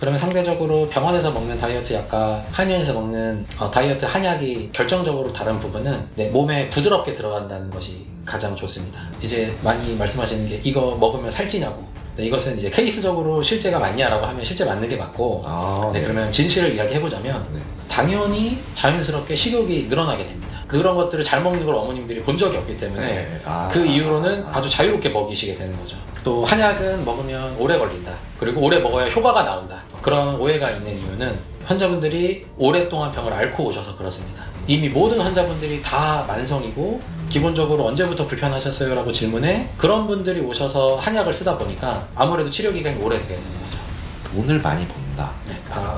그러면 상대적으로 병원에서 먹는 다이어트 약과 한의원에서 먹는 다이어트 한약이 결정적으로 다른 부분은 몸에 부드럽게 들어간다는 것이 가장 좋습니다. 이제 많이 말씀하시는 게 이거 먹으면 살찌냐고. 이것은 이제 케이스적으로 실제가 맞냐라고 하면 실제 맞는 게 맞고, 그러면 진실을 이야기해보자면 당연히 자연스럽게 식욕이 늘어나게 됩니다. 그런 것들을 잘 먹는 걸 어머님들이 본 적이 없기 때문에 그 이후로는 아주 자유롭게 먹이시게 되는 거죠. 또 한약은 먹으면 오래 걸린다. 그리고 오래 먹어야 효과가 나온다. 그런 오해가 있는 이유는 환자분들이 오랫동안 병을 앓고 오셔서 그렇습니다. 이미 모든 환자분들이 다 만성이고 기본적으로 언제부터 불편하셨어요? 라고 질문에 그런 분들이 오셔서 한약을 쓰다 보니까 아무래도 치료 기간이 오래되게 되는 거죠. 돈을 많이 번다.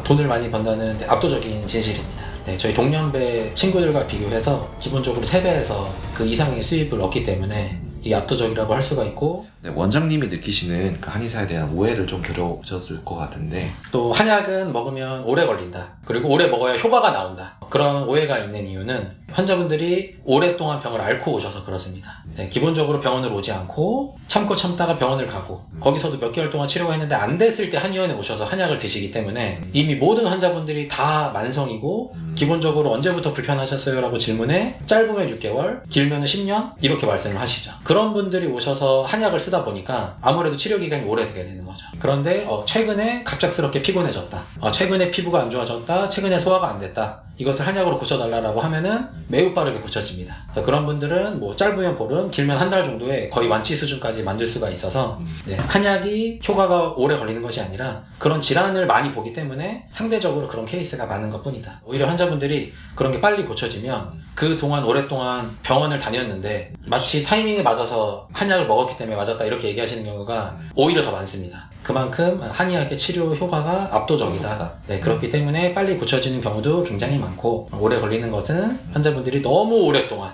돈을 많이 번다는 압도적인 진실입니다. 저희 동년배 친구들과 비교해서 기본적으로 3배에서 그 이상의 수입을 얻기 때문에 이게 압도적이라고 할 수가 있고, 원장님이 느끼시는 그 한의사에 대한 오해를 좀 들어보셨을 것 같은데, 또 한약은 먹으면 오래 걸린다. 그리고 오래 먹어야 효과가 나온다. 그런 오해가 있는 이유는 환자분들이 오랫동안 병을 앓고 오셔서 그렇습니다. 기본적으로 병원을 오지 않고 참고 참다가 병원을 가고 거기서도 몇 개월 동안 치료가 했는데 안 됐을 때 한의원에 오셔서 한약을 드시기 때문에 이미 모든 환자분들이 다 만성이고 기본적으로 언제부터 불편하셨어요? 라고 질문에 짧으면 6개월, 길면 10년 이렇게 말씀을 하시죠. 그런 분들이 오셔서 한약을 쓰다 보니까 아무래도 치료 기간이 오래되게 되는 거죠. 그런데 최근에 갑작스럽게 피곤해졌다. 최근에 피부가 안 좋아졌다. 최근에 소화가 안 됐다. 이것을 한약으로 고쳐달라고 하면은 매우 빠르게 고쳐집니다. 그래서 그런 분들은 뭐 짧으면 보름, 길면 한 달 정도에 거의 완치 수준까지 만들 수가 있어서 한약이 효과가 오래 걸리는 것이 아니라 그런 질환을 많이 보기 때문에 상대적으로 그런 케이스가 많은 것 뿐이다. 오히려 환자분들이 그런 게 빨리 고쳐지면 그동안 오랫동안 병원을 다녔는데 마치 타이밍에 맞아서 한약을 먹었기 때문에 맞았다 이렇게 얘기하시는 경우가 오히려 더 많습니다. 그만큼 한의학의 치료 효과가 압도적이다. 그렇기 때문에 빨리 고쳐지는 경우도 굉장히 많고, 오래 걸리는 것은 환자분들이 너무 오랫동안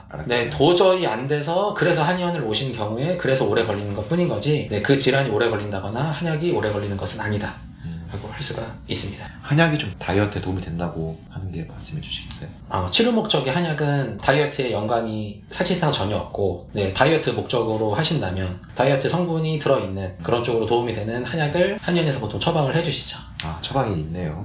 도저히 안 돼서 그래서 한의원을 오시는 경우에 그래서 오래 걸리는 것 뿐인 거지, 그 질환이 오래 걸린다거나 한약이 오래 걸리는 것은 아니다 라고 할 수가 있습니다. 한약이 좀 다이어트에 도움이 된다고 하는 게 말씀해 주시겠어요? 치료 목적의 한약은 다이어트에 연관이 사실상 전혀 없고, 다이어트 목적으로 하신다면 다이어트 성분이 들어있는 그런 쪽으로 도움이 되는 한약을 한의원에서 보통 처방을 해주시죠. 처방이 있네요.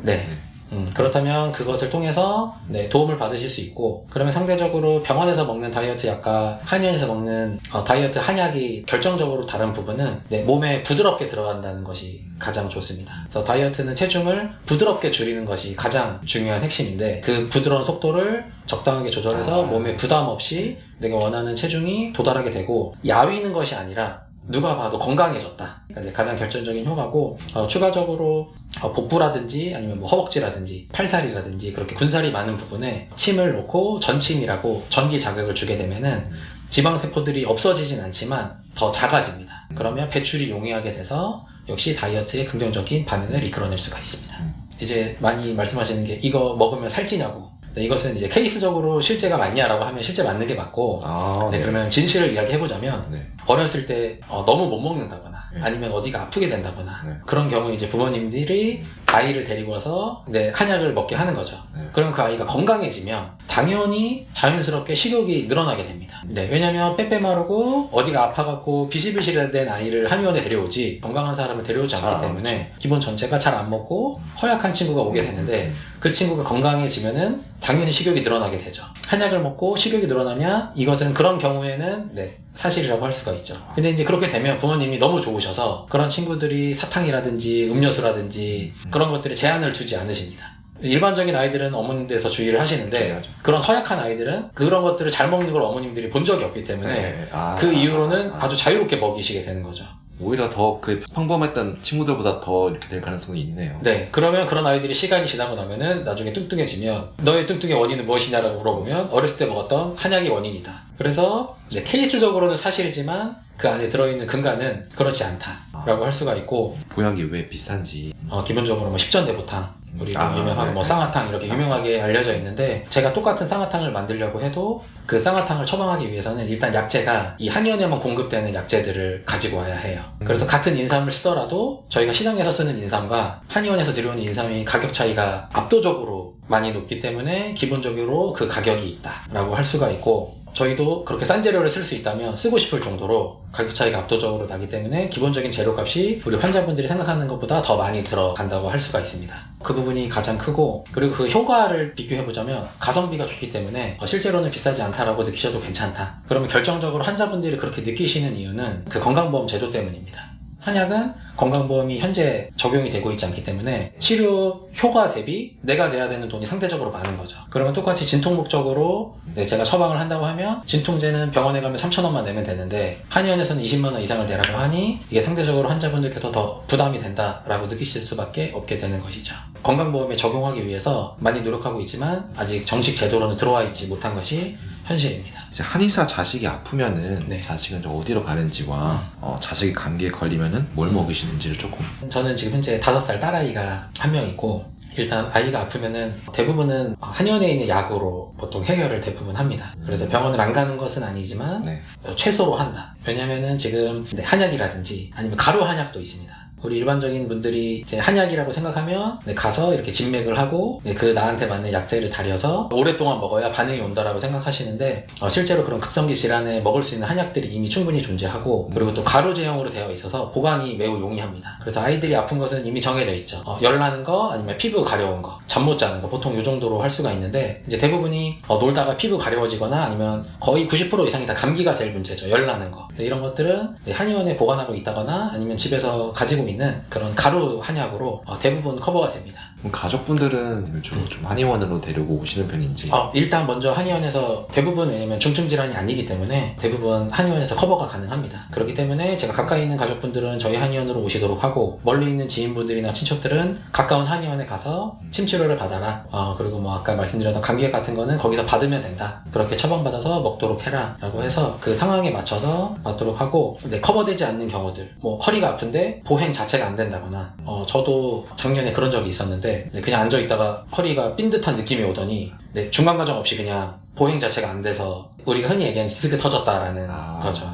그렇다면 그것을 통해서 도움을 받으실 수 있고, 그러면 상대적으로 병원에서 먹는 다이어트 약과 한의원에서 먹는 다이어트 한약이 결정적으로 다른 부분은 몸에 부드럽게 들어간다는 것이 가장 좋습니다. 그래서 다이어트는 체중을 부드럽게 줄이는 것이 가장 중요한 핵심인데, 그 부드러운 속도를 적당하게 조절해서 몸에 부담 없이 내가 원하는 체중이 도달하게 되고, 야위는 것이 아니라 누가 봐도 건강해졌다. 가장 결정적인 효과고, 추가적으로 복부라든지 아니면 뭐 허벅지라든지 팔살이라든지 그렇게 군살이 많은 부분에 침을 놓고 전침이라고 전기 자극을 주게 되면은 지방세포들이 없어지진 않지만 더 작아집니다. 그러면 배출이 용이하게 돼서 역시 다이어트에 긍정적인 반응을 이끌어낼 수가 있습니다. 이제 많이 말씀하시는 게 이거 먹으면 살찌냐고. 이것은 이제 케이스적으로 실제가 맞냐라고 하면 실제 맞는 게 맞고, 그러면 진실을 이야기해보자면 어렸을 때 너무 못 먹는다거나 아니면 어디가 아프게 된다거나 그런 경우에 이제 부모님들이 아이를 데리고 와서 한약을 먹게 하는 거죠. 그럼 그 아이가 건강해지면 당연히 자연스럽게 식욕이 늘어나게 됩니다. 왜냐면 빼빼 마르고 어디가 아파갖고 비실비실된 아이를 한의원에 데려오지 건강한 사람을 데려오지 않기 때문에 기본 전체가 잘 안 먹고 허약한 친구가 오게 되는데, 그 친구가 건강해지면은 당연히 식욕이 늘어나게 되죠. 한약을 먹고 식욕이 늘어나냐? 이것은 그런 경우에는 사실이라고 할 수가 있죠. 근데 이제 그렇게 되면 부모님이 너무 좋으셔서 그런 친구들이 사탕이라든지 음료수라든지 그런 것들에 제한을 두지 않으십니다. 일반적인 아이들은 어머님들에서 주의를 하시는데, 그런 허약한 아이들은 그런 것들을 잘 먹는 걸 어머님들이 본 적이 없기 때문에 그 이후로는 아주 자유롭게 먹이시게 되는 거죠. 오히려 더 그 평범했던 친구들보다 더 이렇게 될 가능성이 있네요. 그러면 그런 아이들이 시간이 지나고 나면은 나중에 뚱뚱해지면 너의 뚱뚱의 원인은 무엇이냐라고 물어보면 어렸을 때 먹었던 한약이 원인이다. 그래서 케이스적으로는 사실이지만 그 안에 들어있는 근간은 그렇지 않다라고 할 수가 있고, 보약이 왜 비싼지. 기본적으로 뭐 십전대보탕, 우리가 유명하고 뭐 쌍화탕 이렇게 유명하게 알려져 있는데, 제가 똑같은 쌍화탕을 만들려고 해도 그 쌍화탕을 처방하기 위해서는 일단 약재가 이 한의원에만 공급되는 약재들을 가지고 와야 해요. 그래서 같은 인삼을 쓰더라도 저희가 시장에서 쓰는 인삼과 한의원에서 들여오는 인삼이 가격 차이가 압도적으로 많이 높기 때문에 기본적으로 그 가격이 있다라고 할 수가 있고, 저희도 그렇게 싼 재료를 쓸 수 있다면 쓰고 싶을 정도로 가격 차이가 압도적으로 나기 때문에 기본적인 재료값이 우리 환자분들이 생각하는 것보다 더 많이 들어간다고 할 수가 있습니다. 그 부분이 가장 크고, 그리고 그 효과를 비교해보자면 가성비가 좋기 때문에 실제로는 비싸지 않다라고 느끼셔도 괜찮다. 그러면 결정적으로 환자분들이 그렇게 느끼시는 이유는 그 건강보험 제도 때문입니다. 한약은 건강보험이 현재 적용이 되고 있지 않기 때문에 치료 효과 대비 내가 내야 되는 돈이 상대적으로 많은 거죠. 그러면 똑같이 진통 목적으로 제가 처방을 한다고 하면 진통제는 병원에 가면 3,000원만 내면 되는데 한의원에서는 20만원 이상을 내라고 하니 이게 상대적으로 환자분들께서 더 부담이 된다라고 느끼실 수밖에 없게 되는 것이죠. 건강보험에 적용하기 위해서 많이 노력하고 있지만 아직 정식 제도로는 들어와 있지 못한 것이 현실입니다. 이제 한의사 자식이 아프면은 네. 자식은 좀 어디로 가는지와 자식이 감기에 걸리면은 뭘 먹이시는지를 조금. 저는 지금 현재 5살 딸아이가 한 명 있고, 일단 아이가 아프면은 대부분은 한의원에 있는 약으로 보통 해결을 대부분 합니다. 그래서 병원을 안 가는 것은 아니지만 네. 최소로 한다. 왜냐면은 지금 한약이라든지 아니면 가루 한약도 있습니다. 우리 일반적인 분들이 이제 한약이라고 생각하면 가서 이렇게 진맥을 하고 그 나한테 맞는 약재를 달여서 오랫동안 먹어야 반응이 온다라고 생각하시는데, 실제로 그런 급성기 질환에 먹을 수 있는 한약들이 이미 충분히 존재하고, 그리고 또 가루 제형으로 되어 있어서 보관이 매우 용이합니다. 그래서 아이들이 아픈 것은 이미 정해져 있죠. 열 나는 거, 아니면 피부 가려운 거, 잠 못 자는 거, 보통 이 정도로 할 수가 있는데, 이제 대부분이 놀다가 피부 가려워지거나 아니면 거의 90% 이상이 다 감기가 제일 문제죠. 열 나는 거. 이런 것들은 한의원에 보관하고 있다거나 아니면 집에서 가지고 있는 그런 가루 한약으로 대부분 커버가 됩니다. 그럼 가족분들은 주로 좀 한의원으로 데리고 오시는 편인지? 일단 먼저 한의원에서 대부분, 왜냐면 중증 질환이 아니기 때문에 대부분 한의원에서 커버가 가능합니다. 그렇기 때문에 제가 가까이 있는 가족분들은 저희 한의원으로 오시도록 하고, 멀리 있는 지인분들이나 친척들은 가까운 한의원에 가서 침치료를 받아라. 그리고 뭐 아까 말씀드렸던 감기약 같은 거는 거기서 받으면 된다. 그렇게 처방받아서 먹도록 해라 라고 해서 그 상황에 맞춰서 받도록 하고, 커버되지 않는 경우들, 뭐 허리가 아픈데 보행 자체가 안 된다거나, 저도 작년에 그런 적이 있었는데 그냥 앉아있다가 허리가 삔 듯한 느낌이 오더니 중간 과정 없이 그냥 보행 자체가 안 돼서 우리가 흔히 얘기하는 디스크 터졌다라는 거죠.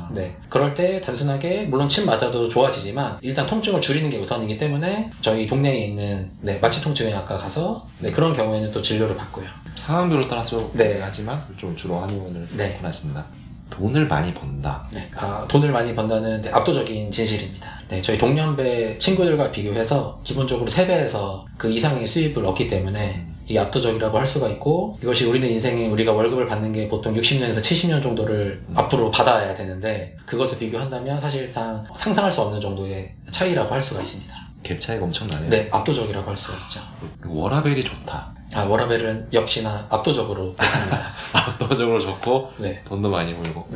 그럴 때 단순하게 물론 침 맞아도 좋아지지만 일단 통증을 줄이는 게 우선이기 때문에 저희 동네에 있는 마취통증의학과 가서 그런 경우에는 또 진료를 받고요. 상황별로 따라서 하지만 좀 주로 한의원을 권하신다. 돈을 많이 번다. 돈을 많이 번다는 압도적인 진실입니다. 저희 동년배 친구들과 비교해서 기본적으로 3배에서 그 이상의 수입을 얻기 때문에 이게 압도적이라고 할 수가 있고, 이것이 우리는 인생에 우리가 월급을 받는 게 보통 60년에서 70년 정도를 앞으로 받아야 되는데, 그것을 비교한다면 사실상 상상할 수 없는 정도의 차이라고 할 수가 있습니다. 갭 차이가 엄청나네요. 압도적이라고 할 수가 있죠. 워라벨이 좋다. 워라벨은 역시나 압도적으로 좋습니다. 압도적으로 좋고 돈도 많이 벌고.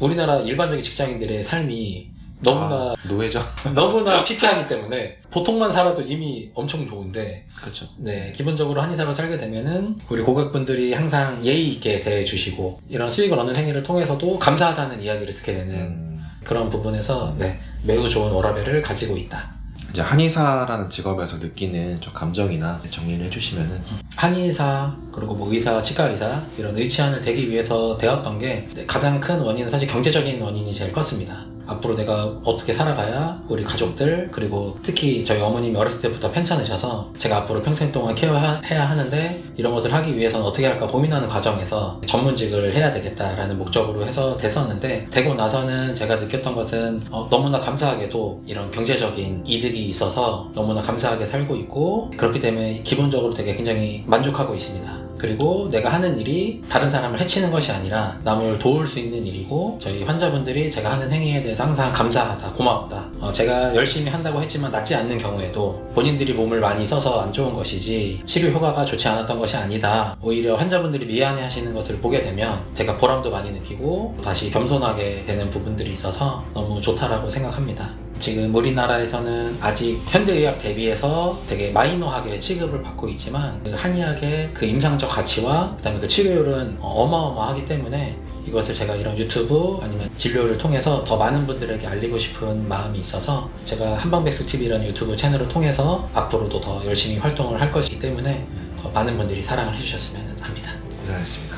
우리나라 일반적인 직장인들의 삶이 너무나 노예죠. 너무나 피폐하기 때문에 보통만 살아도 이미 엄청 좋은데, 그렇죠. 기본적으로 한의사로 살게 되면은 우리 고객분들이 항상 예의 있게 대해주시고, 이런 수익을 얻는 행위를 통해서도 감사하다는 이야기를 듣게 되는 그런 부분에서 매우 좋은 워라벨을 가지고 있다. 이제 한의사라는 직업에서 느끼는 좀 감정이나 정리를 해주시면은. 한의사, 그리고 뭐 의사, 치과의사, 이런 의치안을 되기 위해서 되었던 게 가장 큰 원인은 사실 경제적인 원인이 제일 컸습니다. 앞으로 내가 어떻게 살아가야 우리 가족들, 그리고 특히 저희 어머님이 어렸을 때부터 편찮으셔서 제가 앞으로 평생 동안 케어해야 하는데, 이런 것을 하기 위해서는 어떻게 할까 고민하는 과정에서 전문직을 해야 되겠다라는 목적으로 해서 됐었는데, 되고 나서는 제가 느꼈던 것은 너무나 감사하게도 이런 경제적인 이득이 있어서 너무나 감사하게 살고 있고, 그렇기 때문에 기본적으로 되게 굉장히 만족하고 있습니다. 그리고 내가 하는 일이 다른 사람을 해치는 것이 아니라 남을 도울 수 있는 일이고, 저희 환자분들이 제가 하는 행위에 대해서 항상 감사하다, 고맙다, 제가 열심히 한다고 했지만 낫지 않는 경우에도 본인들이 몸을 많이 써서 안 좋은 것이지 치료 효과가 좋지 않았던 것이 아니다, 오히려 환자분들이 미안해 하시는 것을 보게 되면 제가 보람도 많이 느끼고 다시 겸손하게 되는 부분들이 있어서 너무 좋다라고 생각합니다. 지금 우리나라에서는 아직 현대의학 대비해서 되게 마이너하게 취급을 받고 있지만, 그 한의학의 그 임상적 가치와 그다음에 그 치료율은 어마어마하기 때문에 이것을 제가 이런 유튜브 아니면 진료를 통해서 더 많은 분들에게 알리고 싶은 마음이 있어서 제가 한방백숙TV라는 유튜브 채널을 통해서 앞으로도 더 열심히 활동을 할 것이기 때문에 더 많은 분들이 사랑을 해주셨으면 합니다. 고생하셨습니다.